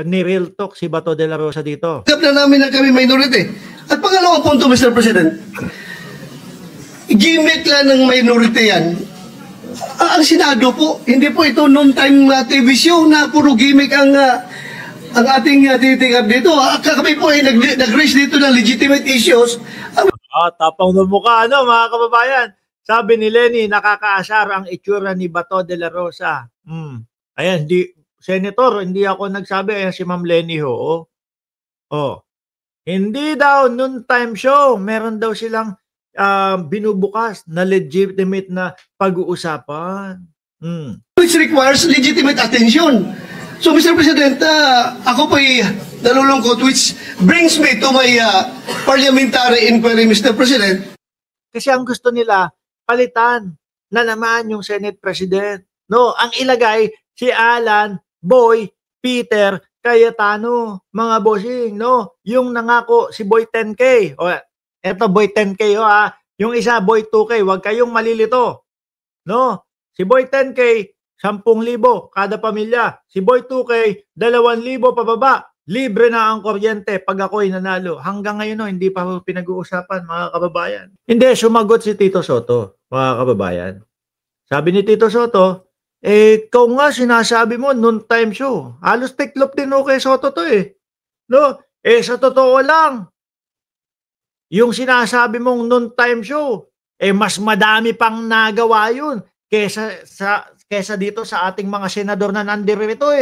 ni Real Talk si Bato de la Rosa dito. Tanggap na namin na kami minority. At pangalawang punto, Mr. President, gimmick lang ng minority yan. Ang Senado po, hindi po ito noong time TV show na puro gimmick ang ating tinitingnan dito. Kami po ay nag-raise dito ng legitimate issues. Tapang ng mukha, ano, mga kababayan. Sabi ni Lenny, nakakaasar ang itsura ni Bato de la Rosa. Ayan, Senator, hindi ako nagsabi. Ayan si Ma'am Lenny ho. Hindi daw, noon time show, meron daw silang binubukas na legitimate na pag-uusapan. Which requires legitimate attention. So, Mr. President, ako po'y nalulungkot, which brings me to my parliamentary inquiry, Mr. President. Kasi ang gusto nila, palitan na naman yung Senate President. No, ang ilagay si Alan, Boy, Peter, Cayetano, mga bossing, no? Yung nangako si Boy 10K. O, eto Boy 10K, yung isa Boy 2K, wag kayong malilito. No? Si Boy 10K, 10,000 kada pamilya. Si Boy 2K, 2,000 pababa. Libre na ang kuryente pag ako'y nanalo. Hanggang ngayon, no, hindi pa pinag-uusapan, mga kababayan. Hindi, sumagot si Tito Soto, mga kababayan. Sabi ni Tito Soto, ikaw nga sinasabi mo noon time show. Halos tiklop din kay Soto to No? Sa totoo lang, yung sinasabi mong noon time show, mas madami pang nagawa yun kesa dito sa ating mga senador na nandirito